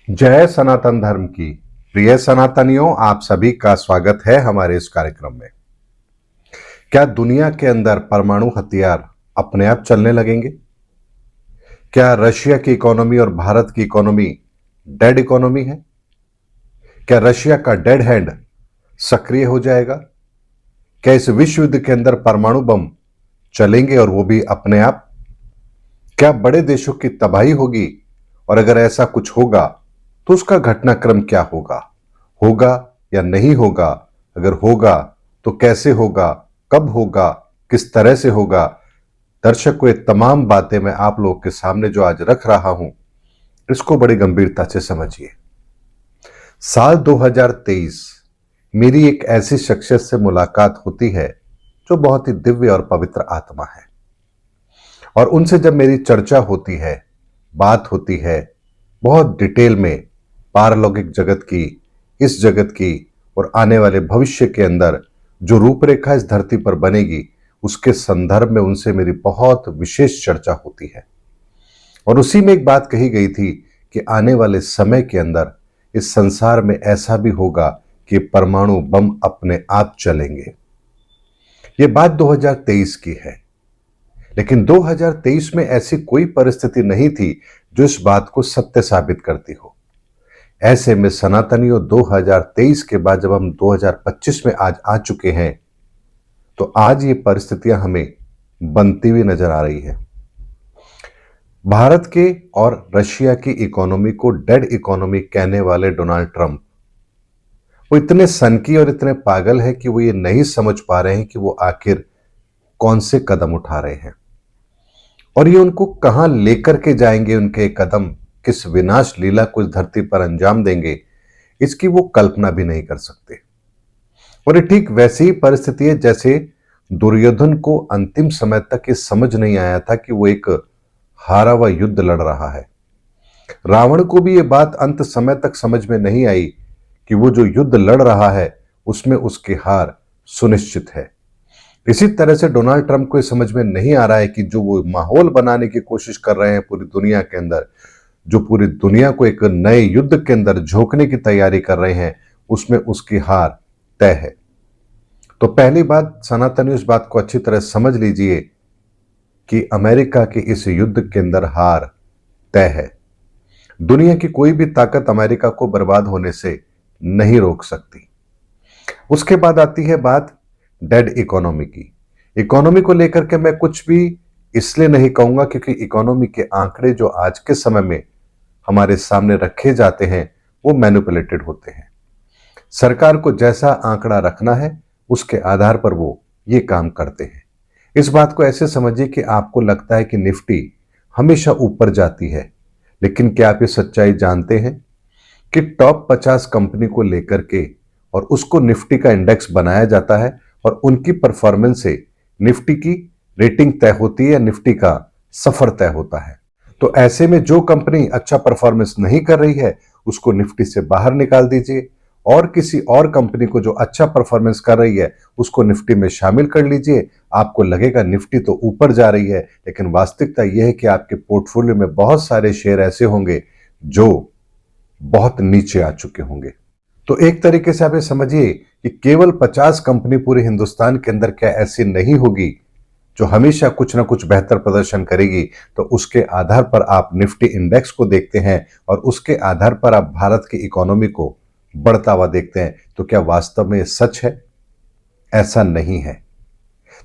जय सनातन धर्म की। प्रिय सनातनियों, आप सभी का स्वागत है हमारे इस कार्यक्रम में। क्या दुनिया के अंदर परमाणु हथियार अपने आप चलने लगेंगे? क्या रशिया की इकोनॉमी और भारत की इकोनॉमी डेड इकोनॉमी है? क्या रशिया का डेड हैंड सक्रिय हो जाएगा? क्या इस विश्व युद्ध के अंदर परमाणु बम चलेंगे और वो भी अपने आप? क्या बड़े देशों की तबाही होगी? और अगर ऐसा कुछ होगा तो उसका घटनाक्रम क्या होगा? होगा या नहीं होगा? अगर होगा तो कैसे होगा? कब होगा? किस तरह से होगा? दर्शकों, ये तमाम बातें मैं आप लोगों के सामने जो आज रख रहा हूं, इसको बड़ी गंभीरता से समझिए। साल 2023 मेरी एक ऐसी शख्सियत से मुलाकात होती है जो बहुत ही दिव्य और पवित्र आत्मा है, और उनसे जब मेरी चर्चा होती है, बात होती है, बहुत डिटेल में पारलौकिक जगत की, इस जगत की और आने वाले भविष्य के अंदर जो रूपरेखा इस धरती पर बनेगी, उसके संदर्भ में उनसे मेरी बहुत विशेष चर्चा होती है। और उसी में एक बात कही गई थी कि आने वाले समय के अंदर इस संसार में ऐसा भी होगा कि परमाणु बम अपने आप चलेंगे। ये बात 2023 की है, लेकिन 2023 में ऐसी कोई परिस्थिति नहीं थी जो इस बात को सत्य साबित करती हो। ऐसे में सनातनियों, 2023 के बाद जब हम 2025 में आज आ चुके हैं, तो आज ये परिस्थितियां हमें बनती हुई नजर आ रही है। भारत के और रशिया की इकोनॉमी को डेड इकोनॉमी कहने वाले डोनाल्ड ट्रंप, वो इतने सनकी और इतने पागल है कि वो ये नहीं समझ पा रहे हैं कि वो आखिर कौन से कदम उठा रहे हैं और ये उनको कहां लेकर के जाएंगे। उनके कदम किस विनाश लीला को इस धरती पर अंजाम देंगे, इसकी वो कल्पना भी नहीं कर सकते। और ये ठीक वैसी ही परिस्थिति है जैसे दुर्योधन को अंतिम समय तक ये समझ नहीं आया था कि वो एक हारा हुआ युद्ध लड़ रहा है। रावण को भी ये बात अंत समय तक समझ में नहीं आई कि वो जो युद्ध लड़ रहा है उसमें उसकी हार सुनिश्चित है। इसी तरह से डोनाल्ड ट्रंप को समझ में नहीं आ रहा है कि जो वो माहौल बनाने की कोशिश कर रहे हैं पूरी दुनिया के अंदर, जो पूरी दुनिया को एक नए युद्ध के अंदर झोंकने की तैयारी कर रहे हैं, उसमें उसकी हार तय है। तो पहली बात, सनातनी इस बात को अच्छी तरह समझ लीजिए कि अमेरिका के इस युद्ध के अंदर हार तय है। दुनिया की कोई भी ताकत अमेरिका को बर्बाद होने से नहीं रोक सकती। उसके बाद आती है बात डेड इकोनॉमी की। इकोनॉमी को लेकर के मैं कुछ भी इसलिए नहीं कहूंगा क्योंकि इकोनॉमी के आंकड़े जो आज के समय में हमारे सामने रखे जाते हैं वो मैनिपुलेटेड होते हैं। सरकार को जैसा आंकड़ा रखना है उसके आधार पर वो ये काम करते हैं। इस बात को ऐसे समझिए कि आपको लगता है कि निफ्टी हमेशा ऊपर जाती है, लेकिन क्या आप ये सच्चाई जानते हैं कि टॉप 50 कंपनी को लेकर के और उसको निफ्टी का इंडेक्स बनाया जाता है और उनकी परफॉर्मेंस से निफ्टी की रेटिंग तय होती है, निफ्टी का सफर तय होता है। तो ऐसे में जो कंपनी अच्छा परफॉर्मेंस नहीं कर रही है उसको निफ्टी से बाहर निकाल दीजिए और किसी और कंपनी को जो अच्छा परफॉर्मेंस कर रही है उसको निफ्टी में शामिल कर लीजिए। आपको लगेगा निफ्टी तो ऊपर जा रही है, लेकिन वास्तविकता यह है कि आपके पोर्टफोलियो में बहुत सारे शेयर ऐसे होंगे जो बहुत नीचे आ चुके होंगे। तो एक तरीके से आप ये समझिए कि केवल 50 कंपनी पूरे हिंदुस्तान के अंदर क्या ऐसी नहीं होगी जो हमेशा कुछ ना कुछ बेहतर प्रदर्शन करेगी। तो उसके आधार पर आप निफ्टी इंडेक्स को देखते हैं और उसके आधार पर आप भारत की इकोनॉमी को बढ़ता हुआ देखते हैं। तो क्या वास्तव में सच है? ऐसा नहीं है।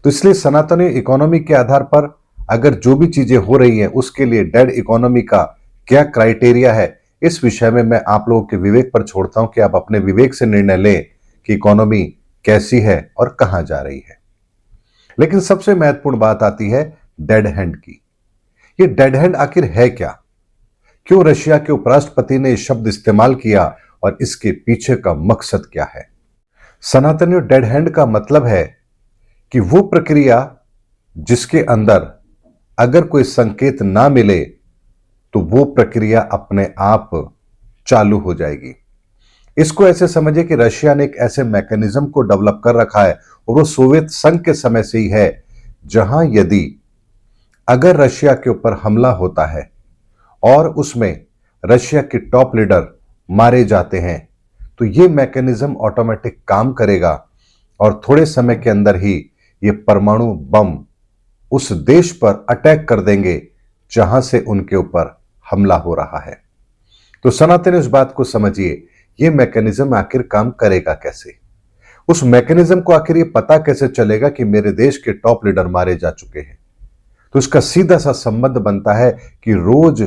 तो इसलिए सनातनी इकोनॉमी के आधार पर अगर जो भी चीजें हो रही हैं उसके लिए डेड इकोनॉमी का क्या क्राइटेरिया है, इस विषय में मैं आप लोगों के विवेक पर छोड़ता हूं कि आप अपने विवेक से निर्णय लें कि इकोनॉमी कैसी है और कहां जा रही है। लेकिन सबसे महत्वपूर्ण बात आती है डेड हैंड की। ये डेड हैंड आखिर है क्या? क्यों रशिया के उपराष्ट्रपति ने इस शब्द इस्तेमाल किया और इसके पीछे का मकसद क्या है? सनातनी डेड हैंड का मतलब है कि वो प्रक्रिया जिसके अंदर अगर कोई संकेत ना मिले तो वो प्रक्रिया अपने आप चालू हो जाएगी। इसको ऐसे समझिए कि रशिया ने एक ऐसे मैकेनिज्म को डेवलप कर रखा है और वो सोवियत संघ के समय से ही है, जहां यदि अगर रशिया के ऊपर हमला होता है और उसमें रशिया के टॉप लीडर मारे जाते हैं तो ये मैकेनिज्म ऑटोमेटिक काम करेगा और थोड़े समय के अंदर ही ये परमाणु बम उस देश पर अटैक कर देंगे जहां से उनके ऊपर हमला हो रहा है। तो सनातन इस बात को समझिए, ये मैकेनिज्म आखिर काम करेगा कैसे? उस मैकेनिज्म को आखिर ये पता कैसे चलेगा कि मेरे देश के टॉप लीडर मारे जा चुके हैं? तो इसका सीधा सा संबंध बनता है कि रोज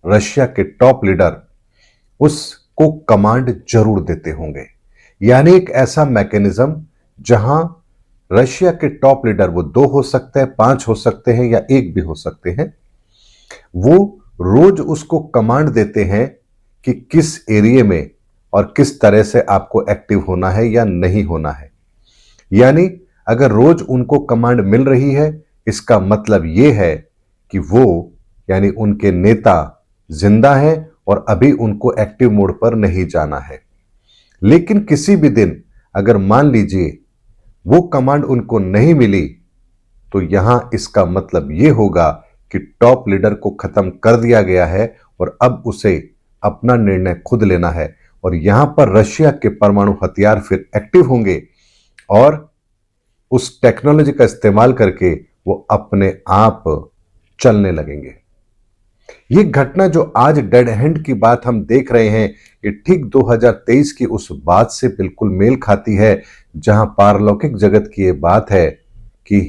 रशिया के टॉप लीडर उसको कमांड जरूर देते होंगे। यानी एक ऐसा मैकेनिज्म जहां रशिया के टॉप लीडर, वो 2 हो सकते हैं, 5 हो सकते हैं या 1 भी हो सकते हैं, वो रोज उसको कमांड देते हैं कि किस एरिया में और किस तरह से आपको एक्टिव होना है या नहीं होना है। यानी अगर रोज उनको कमांड मिल रही है, इसका मतलब यह है कि वो यानी उनके नेता जिंदा हैं और अभी उनको एक्टिव मोड पर नहीं जाना है। लेकिन किसी भी दिन अगर मान लीजिए वो कमांड उनको नहीं मिली, तो यहां इसका मतलब यह होगा कि टॉप लीडर को खत्म कर दिया गया है और अब उसे अपना निर्णय खुद लेना है। और यहां पर रशिया के परमाणु हथियार फिर एक्टिव होंगे और उस टेक्नोलॉजी का इस्तेमाल करके वो अपने आप चलने लगेंगे। ये घटना जो आज डेड हैंड की बात हम देख रहे हैं, ये ठीक 2023 की उस बात से बिल्कुल मेल खाती है जहां पारलौकिक जगत की ये बात है कि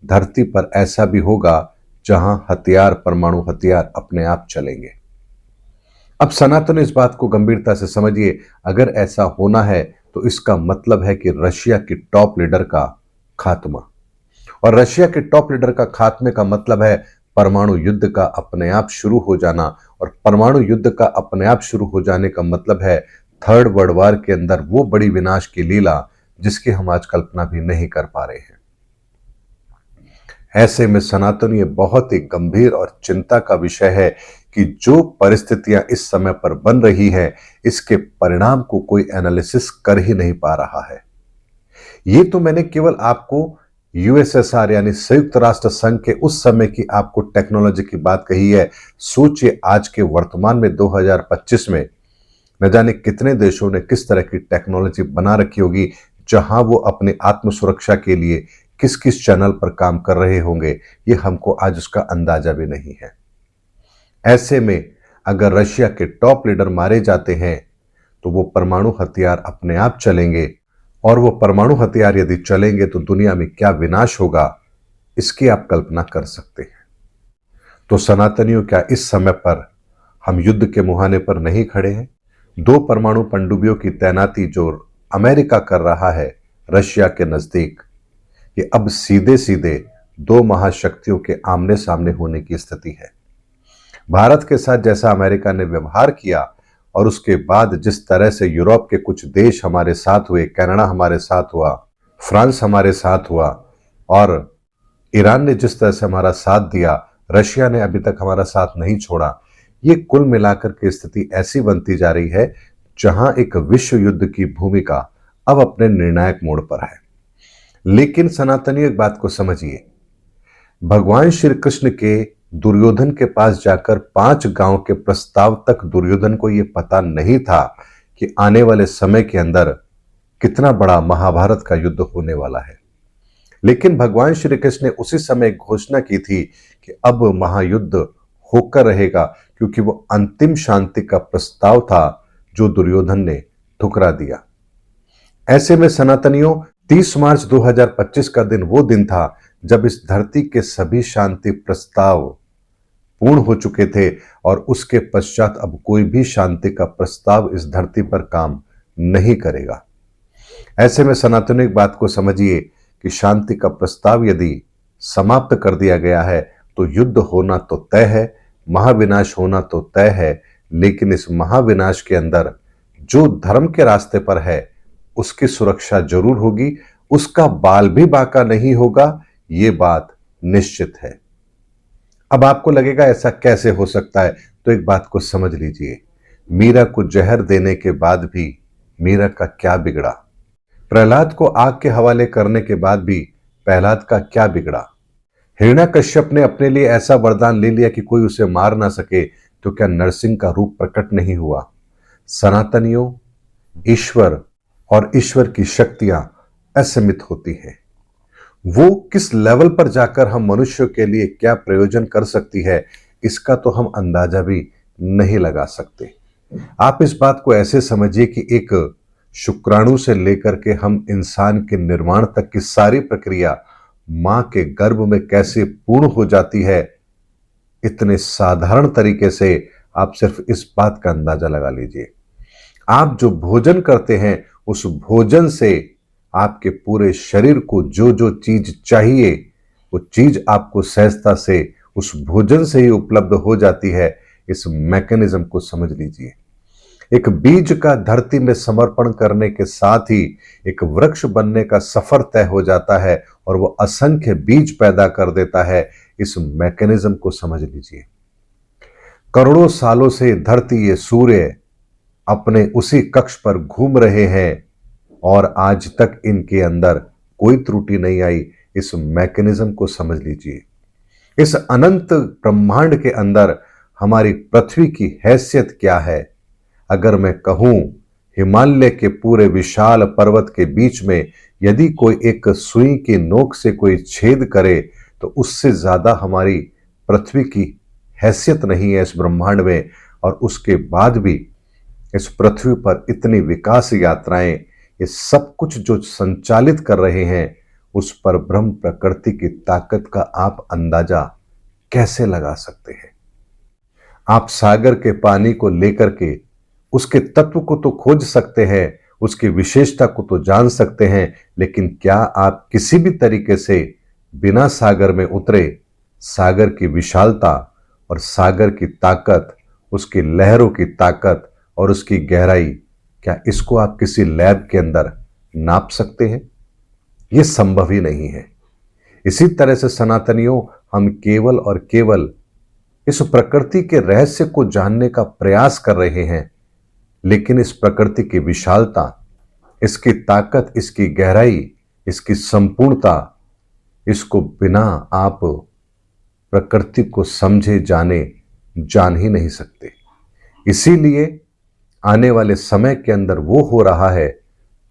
धरती पर ऐसा भी होगा जहां हथियार, परमाणु हथियार अपने आप चलेंगे। अब सनातन इस बात को गंभीरता से समझिए, अगर ऐसा होना है तो इसका मतलब है कि रशिया के टॉप लीडर का खात्मा। और रशिया के टॉप लीडर का खात्मे का मतलब है परमाणु युद्ध का अपने आप शुरू हो जाना। और परमाणु युद्ध का अपने आप शुरू हो जाने का मतलब है थर्ड वर्ल्ड वॉर के अंदर वो बड़ी विनाश की लीला जिसकी हम आज कल्पना भी नहीं कर पा रहे हैं। ऐसे में सनातन ये बहुत ही गंभीर और चिंता का विषय है कि जो परिस्थितियां इस समय पर बन रही है, इसके परिणाम को कोई एनालिसिस कर ही नहीं पा रहा है। ये तो मैंने केवल आपको यूएसएसआर यानी संयुक्त राष्ट्र संघ के उस समय की आपको टेक्नोलॉजी की बात कही है। सोचिए आज के वर्तमान में 2025 में न जाने कितने देशों ने किस तरह की टेक्नोलॉजी बना रखी होगी, जहां वो अपने आत्म सुरक्षा के लिए किस किस चैनल पर काम कर रहे होंगे, ये हमको आज उसका अंदाजा भी नहीं है। ऐसे में अगर रशिया के टॉप लीडर मारे जाते हैं तो वो परमाणु हथियार अपने आप चलेंगे और वो परमाणु हथियार यदि चलेंगे तो दुनिया में क्या विनाश होगा, इसकी आप कल्पना कर सकते हैं। तो सनातनियों, क्या इस समय पर हम युद्ध के मुहाने पर नहीं खड़े हैं? 2 परमाणु पनडुब्बियों की तैनाती जो अमेरिका कर रहा है रशिया के नजदीक, ये अब सीधे सीधे 2 महाशक्तियों के आमने सामने होने की स्थिति है। भारत के साथ जैसा अमेरिका ने व्यवहार किया और उसके बाद जिस तरह से यूरोप के कुछ देश हमारे साथ हुए, कनाडा हमारे साथ हुआ, फ्रांस हमारे साथ हुआ और ईरान ने जिस तरह से हमारा साथ दिया, रशिया ने अभी तक हमारा साथ नहीं छोड़ा, ये कुल मिलाकर के स्थिति ऐसी बनती जा रही है जहां एक विश्व युद्ध की भूमिका अब अपने निर्णायक मोड़ पर है। लेकिन सनातनी एक बात को समझिए, भगवान श्री कृष्ण के दुर्योधन के पास जाकर 5 गांव के प्रस्ताव तक दुर्योधन को यह पता नहीं था कि आने वाले समय के अंदर कितना बड़ा महाभारत का युद्ध होने वाला है। लेकिन भगवान श्री कृष्ण ने उसी समय घोषणा की थी कि अब महायुद्ध होकर रहेगा, क्योंकि वो अंतिम शांति का प्रस्ताव था जो दुर्योधन ने ठुकरा दिया। ऐसे में सनातनियों, 30 मार्च 2025 का दिन वो दिन था जब इस धरती के सभी शांति प्रस्ताव पूर्ण हो चुके थे और उसके पश्चात अब कोई भी शांति का प्रस्ताव इस धरती पर काम नहीं करेगा। ऐसे में सनातन एक बात को समझिए कि शांति का प्रस्ताव यदि समाप्त कर दिया गया है तो युद्ध होना तो तय है, महाविनाश होना तो तय है। लेकिन इस महाविनाश के अंदर जो धर्म के रास्ते पर है उसकी सुरक्षा जरूर होगी, उसका बाल भी बांका नहीं होगा, ये बात निश्चित है। अब आपको लगेगा ऐसा कैसे हो सकता है, तो एक बात को समझ लीजिए, मीरा को जहर देने के बाद भी मीरा का क्या बिगड़ा? प्रहलाद को आग के हवाले करने के बाद भी प्रहलाद का क्या बिगड़ा? हिरण्याकश्यप ने अपने लिए ऐसा वरदान ले लिया कि कोई उसे मार ना सके, तो क्या नरसिंह का रूप प्रकट नहीं हुआ? सनातनियों, ईश्वर और ईश्वर की शक्तियां असीमित होती हैं। वो किस लेवल पर जाकर हम मनुष्य के लिए क्या प्रयोजन कर सकती है, इसका तो हम अंदाजा भी नहीं लगा सकते। आप इस बात को ऐसे समझिए कि एक शुक्राणु से लेकर के हम इंसान के निर्माण तक की सारी प्रक्रिया मां के गर्भ में कैसे पूर्ण हो जाती है, इतने साधारण तरीके से आप सिर्फ इस बात का अंदाजा लगा लीजिए। आप जो भोजन करते हैं, उस भोजन से आपके पूरे शरीर को जो जो चीज चाहिए, वो चीज आपको सहजता से उस भोजन से ही उपलब्ध हो जाती है। इस मैकेनिज्म को समझ लीजिए। एक बीज का धरती में समर्पण करने के साथ ही एक वृक्ष बनने का सफर तय हो जाता है और वो असंख्य बीज पैदा कर देता है। इस मैकेनिज्म को समझ लीजिए। करोड़ों सालों से धरती, ये सूर्य अपने उसी कक्ष पर घूम रहे हैं और आज तक इनके अंदर कोई त्रुटि नहीं आई। इस मैकेनिज्म को समझ लीजिए। इस अनंत ब्रह्मांड के अंदर हमारी पृथ्वी की हैसियत क्या है? अगर मैं कहूं, हिमालय के पूरे विशाल पर्वत के बीच में यदि कोई एक सुई की नोक से कोई छेद करे, तो उससे ज्यादा हमारी पृथ्वी की हैसियत नहीं है इस ब्रह्मांड में। और उसके बाद भी इस पृथ्वी पर इतनी विकास यात्राएं, ये सब कुछ जो संचालित कर रहे हैं, उस पर ब्रह्म प्रकृति की ताकत का आप अंदाजा कैसे लगा सकते हैं? आप सागर के पानी को लेकर के उसके तत्व को तो खोज सकते हैं, उसकी विशेषता को तो जान सकते हैं, लेकिन क्या आप किसी भी तरीके से बिना सागर में उतरे सागर की विशालता और सागर की ताकत, उसकी लहरों की ताकत और उसकी गहराई, क्या इसको आप किसी लैब के अंदर नाप सकते हैं? यह संभव ही नहीं है। इसी तरह से सनातनियों, हम केवल और केवल इस प्रकृति के रहस्य को जानने का प्रयास कर रहे हैं, लेकिन इस प्रकृति की विशालता, इसकी ताकत, इसकी गहराई, इसकी संपूर्णता, इसको बिना आप प्रकृति को समझे जाने जान ही नहीं सकते। इसीलिए आने वाले समय के अंदर वो हो रहा है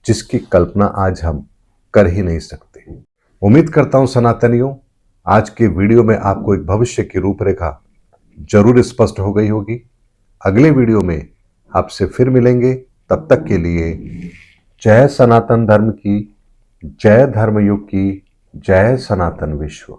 जिसकी कल्पना आज हम कर ही नहीं सकते। उम्मीद करता हूं सनातनियों, आज के वीडियो में आपको एक भविष्य की रूपरेखा जरूर स्पष्ट हो गई होगी। अगले वीडियो में आपसे फिर मिलेंगे। तब तक के लिए जय सनातन धर्म की, जय धर्मयुग की, जय सनातन विश्व।